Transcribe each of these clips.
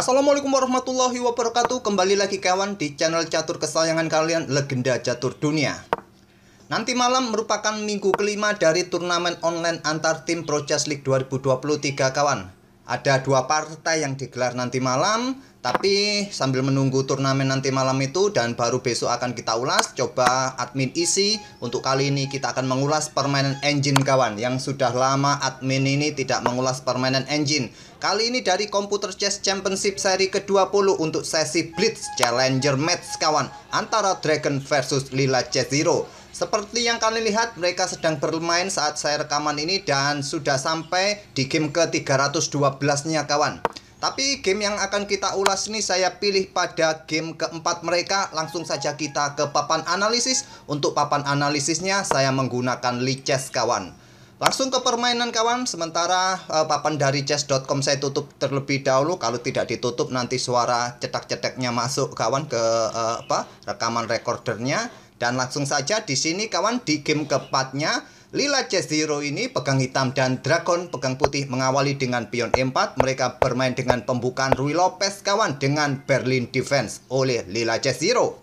Assalamualaikum warahmatullahi wabarakatuh. Kembali lagi kawan di channel catur kesayangan kalian, Legenda Catur Dunia. Nanti malam merupakan minggu kelima dari turnamen online antar tim Pro Chess League 2023 kawan. Ada dua partai yang digelar nanti malam, tapi sambil menunggu turnamen nanti malam itu dan baru besok akan kita ulas, coba admin isi. Untuk kali ini kita akan mengulas permainan engine kawan. Yang sudah lama admin ini tidak mengulas permainan engine. Kali ini dari Computer Chess Championship seri ke-20 untuk sesi Blitz Challenger Match kawan, antara Dragon versus Lila Chess Zero. Seperti yang kalian lihat, mereka sedang bermain saat saya rekaman ini dan sudah sampai di game ke-312-nya kawan. Tapi game yang akan kita ulas ini saya pilih pada game keempat mereka. Langsung saja kita ke papan analisis. Untuk papan analisisnya saya menggunakan Lichess kawan. Langsung ke permainan kawan. Sementara papan dari chess.com saya tutup terlebih dahulu. Kalau tidak ditutup nanti suara cetak-cetaknya masuk kawan ke rekaman recordernya. Dan langsung saja di sini kawan, di game keempatnya Lila Chess Zero ini pegang hitam dan Dragon pegang putih mengawali dengan pion E4. Mereka bermain dengan pembukaan Ruy Lopez kawan dengan Berlin Defense oleh Lila Chess Zero.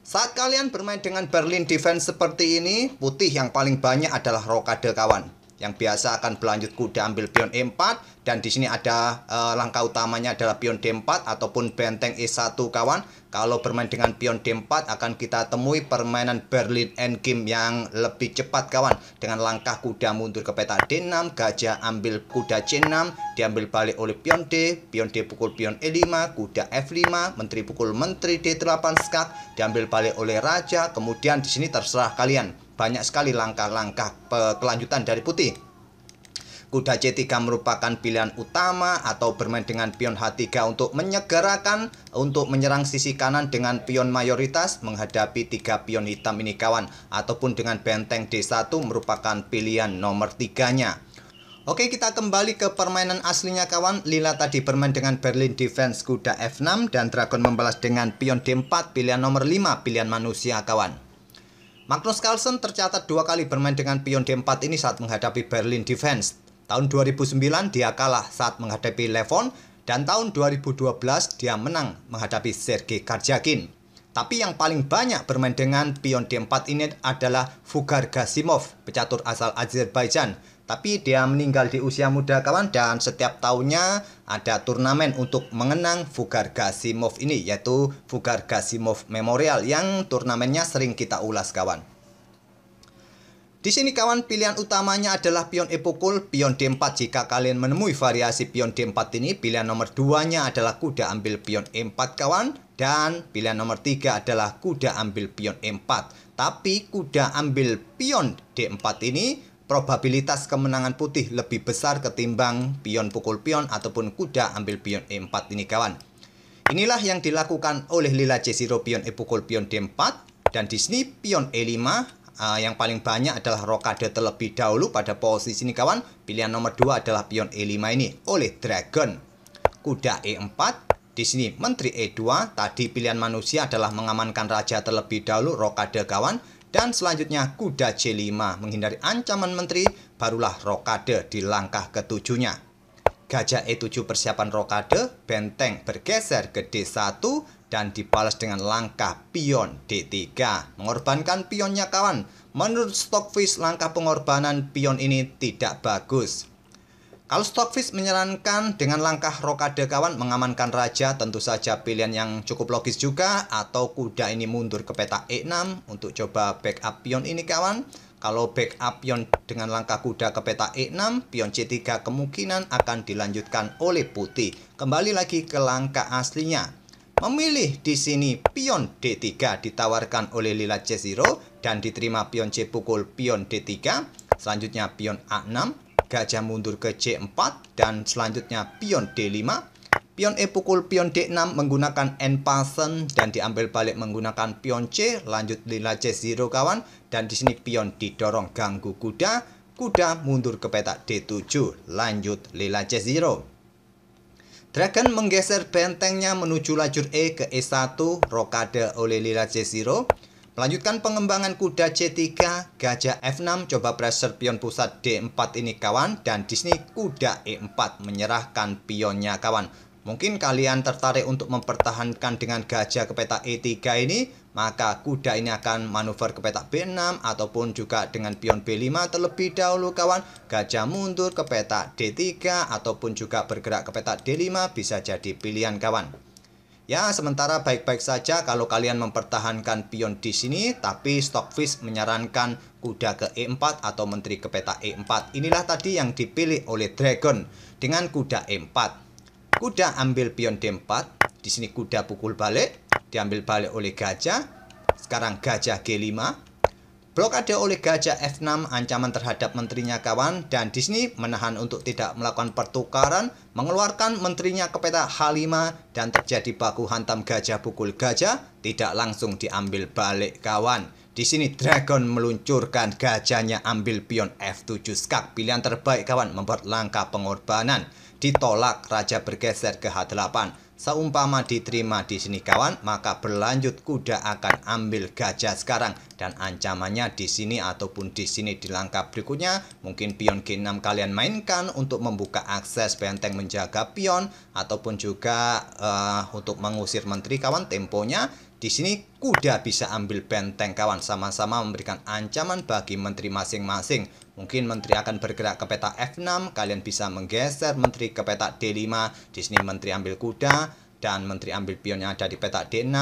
Saat kalian bermain dengan Berlin Defense seperti ini, putih yang paling banyak adalah rokade kawan. Yang biasa akan berlanjut kuda ambil pion E4 dan di sini ada langkah utamanya adalah pion D4 ataupun benteng E1 kawan. Kalau bermain dengan pion D4 akan kita temui permainan Berlin endgame yang lebih cepat kawan, dengan langkah kuda mundur ke peta D6, gajah ambil kuda C6, diambil balik oleh pion D pukul pion E5, kuda F5, menteri pukul menteri D8 skak, diambil balik oleh raja. Kemudian di sini terserah kalian. Banyak sekali langkah-langkah kelanjutan dari putih. Kuda C3 merupakan pilihan utama atau bermain dengan pion H3 untuk menyegerakan, untuk menyerang sisi kanan dengan pion mayoritas menghadapi 3 pion hitam ini kawan. Ataupun dengan benteng D1 merupakan pilihan nomor 3-nya. Oke, kita kembali ke permainan aslinya kawan. Lila tadi bermain dengan Berlin Defense kuda F6 dan Dragon membalas dengan pion D4 pilihan nomor 5, pilihan manusia kawan. Magnus Carlsen tercatat 2 kali bermain dengan pion D4 ini saat menghadapi Berlin Defense. Tahun 2009 dia kalah saat menghadapi Levon dan tahun 2012 dia menang menghadapi Sergei Karjakin. Tapi yang paling banyak bermain dengan pion D4 ini adalah Fugar Gasimov, pecatur asal Azerbaijan. Tapi dia meninggal di usia muda kawan dan setiap tahunnya ada turnamen untuk mengenang Fugar Gasimov ini, yaitu Fugar Gasimov Memorial yang turnamennya sering kita ulas kawan. Di sini kawan, pilihan utamanya adalah pion E pukul, pion D4. Jika kalian menemui variasi pion D4 ini, pilihan nomor 2-nya adalah kuda ambil pion E4 kawan. Dan pilihan nomor 3 adalah kuda ambil pion E4. Tapi kuda ambil pion D4 ini, probabilitas kemenangan putih lebih besar ketimbang pion pukul pion ataupun kuda ambil pion E4 ini kawan. Inilah yang dilakukan oleh Lila Chess Zero, pion E pukul pion D4. Dan di sini pion E5. Yang paling banyak adalah rokade terlebih dahulu pada posisi ini kawan. Pilihan nomor 2 adalah pion E5 ini oleh Dragon. Kuda E4. Di sini menteri E2. Tadi pilihan manusia adalah mengamankan raja terlebih dahulu, rokade kawan. Dan selanjutnya kuda C5 menghindari ancaman menteri, barulah rokade di langkah ketujuhnya. Gajah E7 persiapan rokade, benteng bergeser ke D1 dan dibalas dengan langkah pion D3. Mengorbankan pionnya kawan. Menurut Stockfish langkah pengorbanan pion ini tidak bagus. Kalau Stockfish menyarankan dengan langkah rokade kawan mengamankan raja, tentu saja pilihan yang cukup logis juga. Atau kuda ini mundur ke peta E6 untuk coba backup pion ini kawan. Kalau backup pion dengan langkah kuda ke peta E6, pion C3 kemungkinan akan dilanjutkan oleh putih. Kembali lagi ke langkah aslinya. Memilih di sini pion D3 ditawarkan oleh Lila Chess Zero dan diterima pion C pukul pion D3. Selanjutnya pion A6. Gajah mundur ke C4 dan selanjutnya pion D5. Pion E pukul pion D6 menggunakan en passant dan diambil balik menggunakan pion C. Lanjut Lila Chess Zero kawan. Dan di sini pion didorong ganggu kuda. Kuda mundur ke peta D7. Lanjut Lila Chess Zero. Dragon menggeser bentengnya menuju lajur E ke E1. Rokade oleh Lila Chess Zero. Melanjutkan pengembangan kuda C3, gajah F6, coba pressure pion pusat D4 ini kawan. Dan di sini kuda E4 menyerahkan pionnya kawan. Mungkin kalian tertarik untuk mempertahankan dengan gajah ke petak E3 ini, maka kuda ini akan manuver ke petak B6 ataupun juga dengan pion B5 terlebih dahulu kawan. Gajah mundur ke petak D3 ataupun juga bergerak ke petak D5 bisa jadi pilihan kawan. Ya, sementara baik-baik saja kalau kalian mempertahankan pion di sini, tapi Stockfish menyarankan kuda ke E4 atau menteri ke petak E4. Inilah tadi yang dipilih oleh Dragon dengan kuda E4. Kuda ambil pion D4, di sini kuda pukul balik, diambil balik oleh gajah. Sekarang gajah G5. Blokade oleh gajah F6, ancaman terhadap menterinya kawan, dan di sini menahan untuk tidak melakukan pertukaran, mengeluarkan menterinya ke petak H5 dan terjadi baku hantam gajah pukul gajah, tidak langsung diambil balik kawan. Di sini Dragon meluncurkan gajahnya ambil pion F7 skak, pilihan terbaik kawan, membuat langkah pengorbanan. Ditolak, raja bergeser ke H8. Seumpama diterima di sini kawan, maka berlanjut kuda akan ambil gajah sekarang, dan ancamannya di sini ataupun di sini di langkah berikutnya mungkin pion G6 kalian mainkan untuk membuka akses benteng menjaga pion ataupun juga untuk mengusir menteri kawan. Temponya di sini kuda bisa ambil benteng kawan, sama-sama memberikan ancaman bagi menteri masing-masing. Mungkin menteri akan bergerak ke petak F6, kalian bisa menggeser menteri ke petak D5. Di sini menteri ambil kuda dan menteri ambil pion yang ada di petak D6.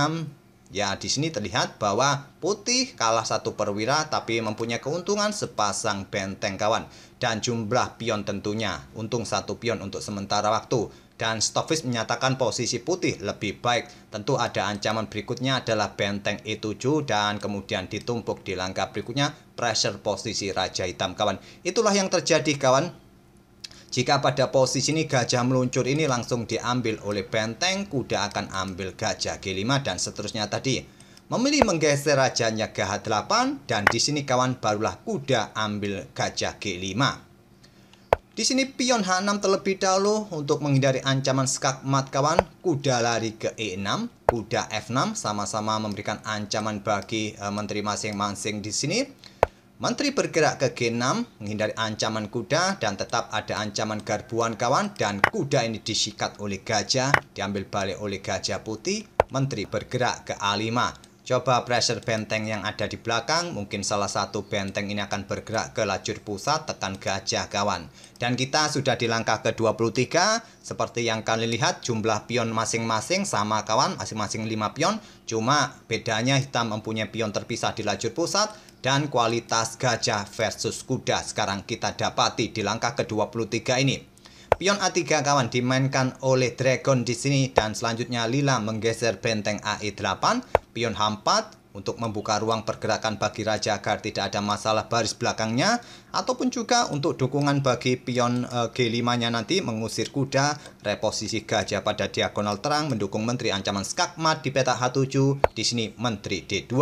Ya, di sini terlihat bahwa putih kalah satu perwira tapi mempunyai keuntungan sepasang benteng kawan. Dan jumlah pion tentunya untung satu pion untuk sementara waktu. Dan Stockfish menyatakan posisi putih lebih baik. Tentu ada ancaman berikutnya adalah benteng E7 dan kemudian ditumpuk di langkah berikutnya pressure posisi raja hitam kawan. Itulah yang terjadi kawan. Jika pada posisi ini gajah meluncur ini langsung diambil oleh benteng, kuda akan ambil gajah G5 dan seterusnya tadi. Memilih menggeser rajanya ke H8 dan di sini kawan barulah kuda ambil gajah G5. Di sini pion H6 terlebih dahulu untuk menghindari ancaman skakmat kawan. Kuda lari ke E6, kuda F6 sama-sama memberikan ancaman bagi menteri masing-masing di sini. Menteri bergerak ke G6 menghindari ancaman kuda dan tetap ada ancaman garbuan kawan, dan kuda ini disikat oleh gajah, diambil balik oleh gajah putih. Menteri bergerak ke A5. Coba pressure benteng yang ada di belakang, mungkin salah satu benteng ini akan bergerak ke lajur pusat, tekan gajah kawan. Dan kita sudah di langkah ke-23, seperti yang kalian lihat jumlah pion masing-masing sama kawan, masing-masing 5 pion. Cuma bedanya hitam mempunyai pion terpisah di lajur pusat, dan kualitas gajah versus kuda sekarang kita dapati di langkah ke-23 ini. Pion A3 kawan dimainkan oleh Dragon di sini, dan selanjutnya Lila menggeser benteng AE8, pion H4 untuk membuka ruang pergerakan bagi raja agar tidak ada masalah baris belakangnya, ataupun juga untuk dukungan bagi pion G5-nya nanti mengusir kuda, reposisi gajah pada diagonal terang mendukung menteri ancaman skakmat di petak H7, di sini menteri D2.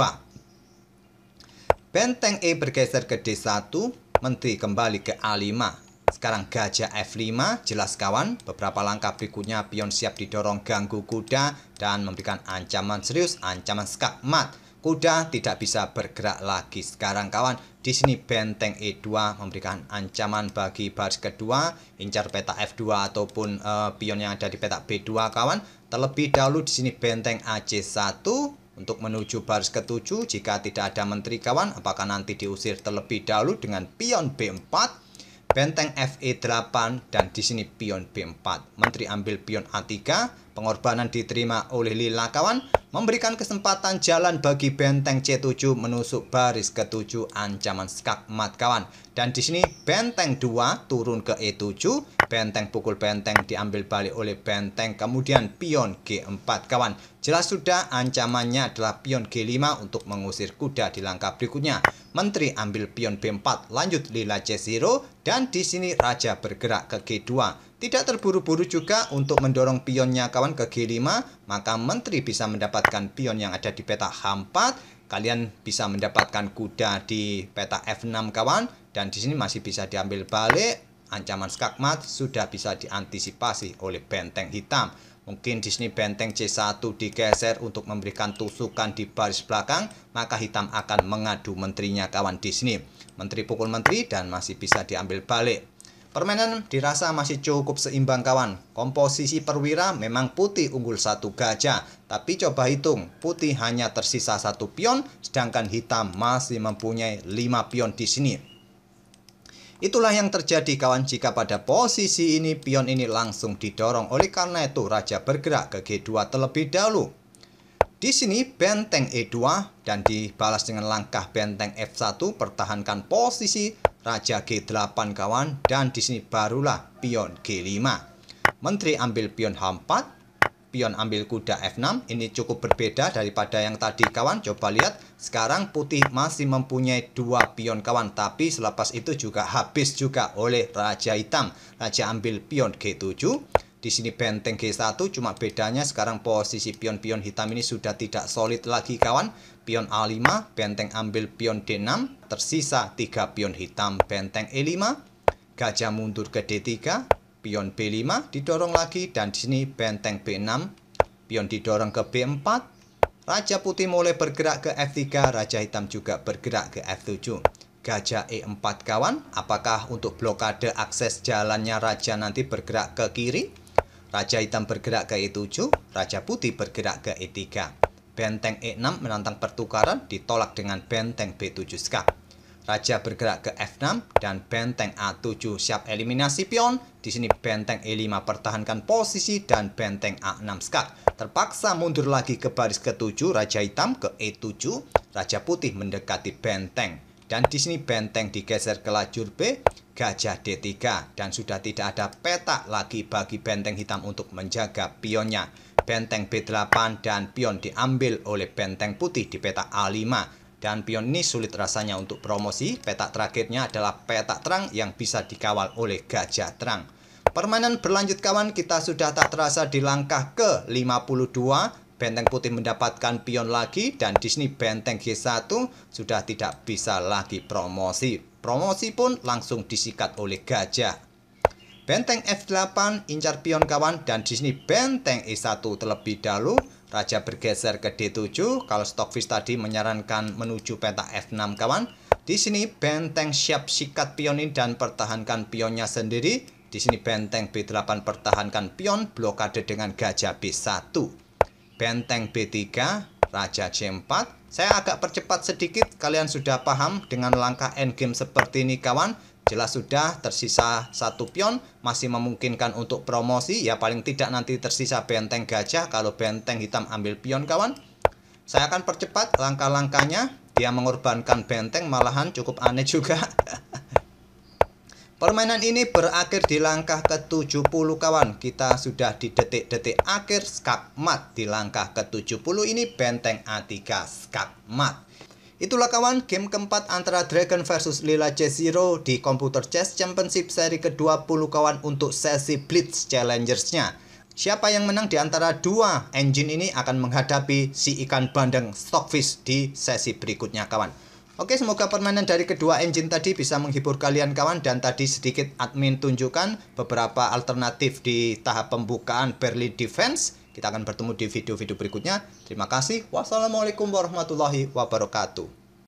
Benteng E bergeser ke D1, menteri kembali ke A5. Sekarang gajah F5, jelas kawan, beberapa langkah berikutnya pion siap didorong ganggu kuda dan memberikan ancaman serius, ancaman skakmat. Kuda tidak bisa bergerak lagi sekarang kawan. Di sini benteng E2 memberikan ancaman bagi baris kedua, incar petak F2 ataupun pion yang ada di petak B2 kawan. Terlebih dahulu di sini benteng AC1 untuk menuju baris ke-7 jika tidak ada menteri kawan, apakah nanti diusir terlebih dahulu dengan pion B4. Benteng FE8 dan di sini pion B4. Menteri ambil pion A3, pengorbanan diterima oleh Lila kawan, memberikan kesempatan jalan bagi benteng C7 menusuk baris ke-7 ancaman skakmat kawan. Dan di sini benteng 2 turun ke E7, benteng pukul benteng diambil balik oleh benteng, kemudian pion G4 kawan. Jelas sudah ancamannya adalah pion G5 untuk mengusir kuda di langkah berikutnya. Menteri ambil pion B4, lanjut Lila C0, dan di sini raja bergerak ke G2. Tidak terburu-buru juga untuk mendorong pionnya kawan ke G5, maka menteri bisa mendapatkan pion yang ada di peta H4. Kalian bisa mendapatkan kuda di peta F6 kawan, dan di sini masih bisa diambil balik. Ancaman skakmat sudah bisa diantisipasi oleh benteng hitam. Mungkin di sini benteng C1 digeser untuk memberikan tusukan di baris belakang, maka hitam akan mengadu menterinya kawan di sini. Menteri pukul menteri dan masih bisa diambil balik. Permainan dirasa masih cukup seimbang kawan. Komposisi perwira memang putih unggul 1 gajah, tapi coba hitung, putih hanya tersisa 1 pion, sedangkan hitam masih mempunyai 5 pion di sini. Itulah yang terjadi kawan jika pada posisi ini pion ini langsung didorong. Oleh karena itu raja bergerak ke G2 terlebih dahulu. Di sini benteng E2 dan dibalas dengan langkah benteng F1, pertahankan posisi raja G8 kawan, dan di sini barulah pion G5. Menteri ambil pion H4, pion ambil kuda F6. Ini cukup berbeda daripada yang tadi kawan. Coba lihat, sekarang putih masih mempunyai 2 pion kawan, tapi selepas itu juga habis juga oleh raja hitam. Raja ambil pion G7. Di sini benteng G1, cuma bedanya sekarang posisi pion-pion hitam ini sudah tidak solid lagi kawan. Pion A5, benteng ambil pion D6, tersisa 3 pion hitam, benteng E5, gajah mundur ke D3, pion B5 didorong lagi, dan di sini benteng B6, pion didorong ke B4, raja putih mulai bergerak ke F3, raja hitam juga bergerak ke F7. Gajah E4 kawan, apakah untuk blokade akses jalannya raja nanti bergerak ke kiri? Raja hitam bergerak ke E7, raja putih bergerak ke E3. Benteng E6 menantang pertukaran, ditolak dengan benteng B7 skak. Raja bergerak ke F6 dan benteng A7 siap eliminasi pion. Di sini benteng E5 pertahankan posisi dan benteng A6 skak. Terpaksa mundur lagi ke baris ke-7, raja hitam ke E7, raja putih mendekati benteng. Dan di sini benteng digeser ke lajur B, gajah D3, dan sudah tidak ada peta lagi bagi benteng hitam untuk menjaga pionnya. Benteng B8 dan pion diambil oleh benteng putih di peta A5, dan pion ini sulit rasanya untuk promosi. Peta terakhirnya adalah peta terang yang bisa dikawal oleh gajah terang. Permainan berlanjut kawan, kita sudah tak terasa di langkah ke-52. Benteng putih mendapatkan pion lagi, dan di sini benteng G1 sudah tidak bisa lagi promosi. Promosi pun langsung disikat oleh gajah. Benteng F8 incar pion kawan, dan di sini benteng E1 terlebih dahulu. Raja bergeser ke D7. Kalau Stockfish tadi menyarankan menuju peta F6 kawan. Di sini benteng siap sikat pion ini dan pertahankan pionnya sendiri. Di sini benteng B8 pertahankan pion, blokade dengan gajah B1. Benteng B3, raja C4. Saya agak percepat sedikit, kalian sudah paham dengan langkah endgame seperti ini kawan. Jelas sudah tersisa 1 pion, masih memungkinkan untuk promosi. Ya paling tidak nanti tersisa benteng gajah kalau benteng hitam ambil pion kawan. Saya akan percepat langkah-langkahnya. Dia mengorbankan benteng, malahan cukup aneh juga. Permainan ini berakhir di langkah ke-70 kawan. Kita sudah di detik-detik akhir skak mat. Di langkah ke-70 ini benteng A3 skak mat. Itulah kawan game keempat antara Dragon versus Lila J0 di Computer Chess Championship seri ke-20 kawan untuk sesi Blitz Challengers-nya. Siapa yang menang di antara dua engine ini akan menghadapi si ikan bandeng Stockfish di sesi berikutnya kawan. Oke, semoga permainan dari kedua engine tadi bisa menghibur kalian kawan. Dan tadi sedikit admin tunjukkan beberapa alternatif di tahap pembukaan Berlin Defense. Kita akan bertemu di video-video berikutnya. Terima kasih. Wassalamualaikum warahmatullahi wabarakatuh.